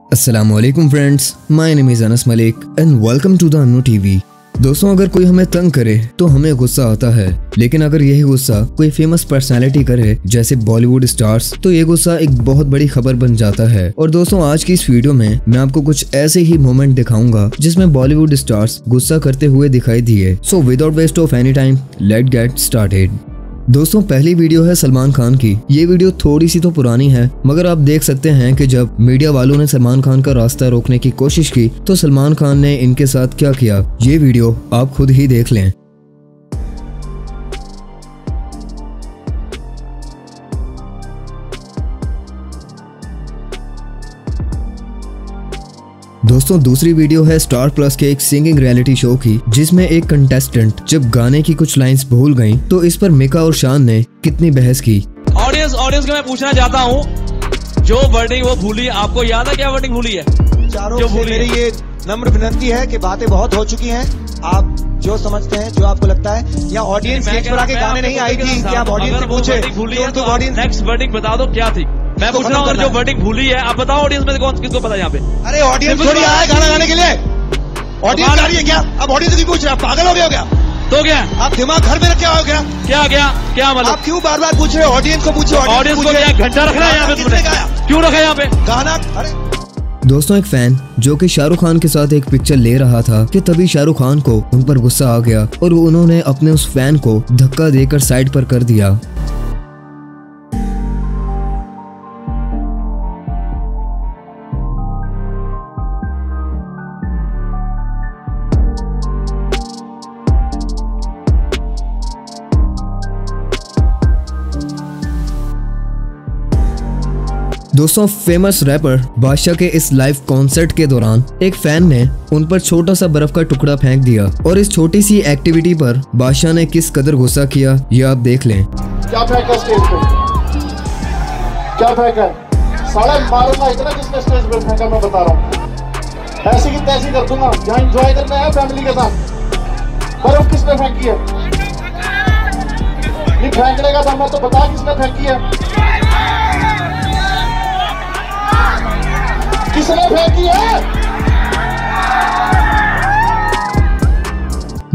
अस्सलामुअलैकुम friends, my name is Anas Malik and welcome to the Annu TV. दोस्तों, अगर कोई हमें तंग करे तो हमें गुस्सा आता है, लेकिन अगर यही गुस्सा कोई फेमस पर्सनालिटी करे जैसे बॉलीवुड स्टार्स, तो ये गुस्सा एक बहुत बड़ी खबर बन जाता है। और दोस्तों, आज की इस वीडियो में मैं आपको कुछ ऐसे ही मोमेंट दिखाऊंगा जिसमें बॉलीवुड स्टार्स गुस्सा करते हुए दिखाई दिए। So without waste of any time, let get started. दोस्तों, पहली वीडियो है सलमान खान की। ये वीडियो थोड़ी सी तो पुरानी है, मगर आप देख सकते हैं कि जब मीडिया वालों ने सलमान खान का रास्ता रोकने की कोशिश की तो सलमान खान ने इनके साथ क्या किया, ये वीडियो आप खुद ही देख लें। दोस्तों, दूसरी वीडियो है स्टार प्लस के एक सिंगिंग रियलिटी शो की, जिसमें एक कंटेस्टेंट जब गाने की कुछ लाइंस भूल गईं, तो इस पर मिका और शान ने कितनी बहस की। ऑडियंस को मैं पूछना चाहता हूँ, जो वर्डिंग वो भूली, आपको याद है क्या वर्डिंग भूली है? चारों से मेरी ये नम्र विनती है कि बातें बहुत हो चुकी हैं। आप जो समझते हैं, जो आपको लगता है, या ऑडियंस स्टेज पर आके गाने नहीं आई थी कि आप ऑडियंस से पूछे तो ऑडियंस नेक्स्ट वर्डिंग बता दो क्या थी। मैं पूछ रहा हूँ, जो वर्डिंग भूली है आप बताओ ऑडियंस में कौन किसको पता है यहाँ पे? अरे ऑडियंस थोड़ी आया गाना गाने के लिए, ऑडियंस आ रही है क्या? अब ऑडियंस की पूछ रहे हैं, पागल हो गया हो क्या? तो क्या आप दिमाग घर में रखे हो क्या? क्या मतलब? आप क्यों बार बार पूछ रहे हो? ऑडियंस को पूछे, ऑडियंस को क्या घंटा रखना है यहाँ पे? तुमने क्यों रखा है यहाँ पे गाना? अरे दोस्तों, एक फैन जो कि शाहरुख खान के साथ एक पिक्चर ले रहा था कि तभी शाहरुख खान को उन पर गुस्सा आ गया और उन्होंने अपने उस फैन को धक्का देकर साइड पर कर दिया। दोस्तों, फेमस रैपर बादशाह के इस लाइव कॉन्सर्ट के दौरान एक फैन ने उन पर छोटा सा बर्फ का टुकड़ा फेंक दिया और इस छोटी सी एक्टिविटी पर बादशाह ने किस कदर गुस्सा किया, ये आप देख लें। क्या फेंका स्टेज पे? क्या फेंका? साला मारूंगा इतना किसने स्टेज पे फेंका, मैं बता रहा हूँ। ऐसी की तैसी कर दूंगा। यहाँ एंजॉय करना है फैमिली के साथ। बर्फ किसने फेंकी है? नहीं फेंकने का दम है तो बता किसने फेंकी है? किसने फेंकी है?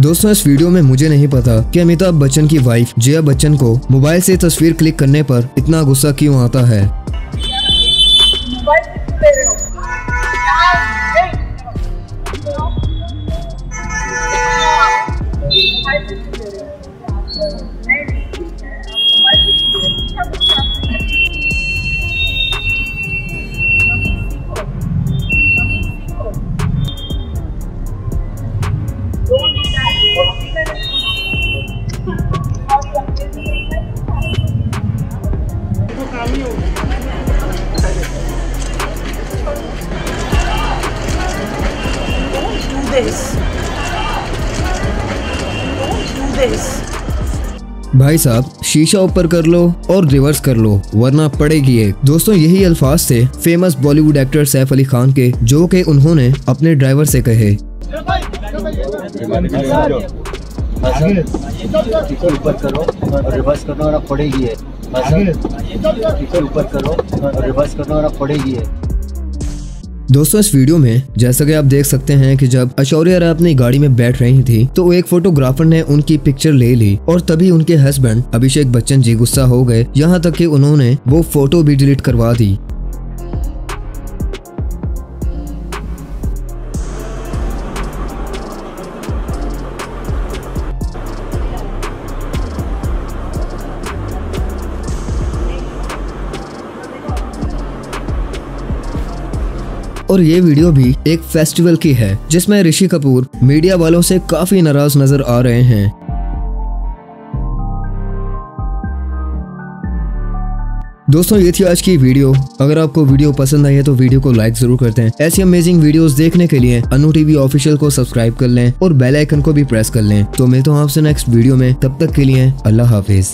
दोस्तों, इस वीडियो में मुझे नहीं पता कि अमिताभ बच्चन की वाइफ जया बच्चन को मोबाइल से तस्वीर क्लिक करने पर इतना गुस्सा क्यों आता है। भाई साहब, शीशा ऊपर कर लो और रिवर्स कर लो वरना पड़ेगी एक। दोस्तों, यही अल्फाज थे फेमस बॉलीवुड एक्टर सैफ अली खान के, जो कि उन्होंने अपने ड्राइवर से कहे। ऊपर करो और रिवर्स करना वाला पड़ेगी है। ऊपर करो और रिवर्स करना वाला पड़ेगी है। दोस्तों, इस वीडियो में जैसा कि आप देख सकते हैं कि जब ऐश्वर्या राय अपनी गाड़ी में बैठ रही थी तो एक फोटोग्राफर ने उनकी पिक्चर ले ली और तभी उनके हस्बैंड अभिषेक बच्चन जी गुस्सा हो गए, यहाँ तक कि उन्होंने वो फोटो भी डिलीट करवा दी। और ये वीडियो भी एक फेस्टिवल की है जिसमें ऋषि कपूर मीडिया वालों से काफी नाराज नजर आ रहे हैं। दोस्तों, ये थी आज की वीडियो। अगर आपको वीडियो पसंद आई है तो वीडियो को लाइक जरूर करते हैं। ऐसी अमेजिंग वीडियोस देखने के लिए अन्नू टीवी ऑफिशियल को सब्सक्राइब कर लें और बेल आइकन को भी प्रेस कर लें। तो मिलता हूँ आपसे नेक्स्ट वीडियो में, तब तक के लिए अल्लाह हाफिज।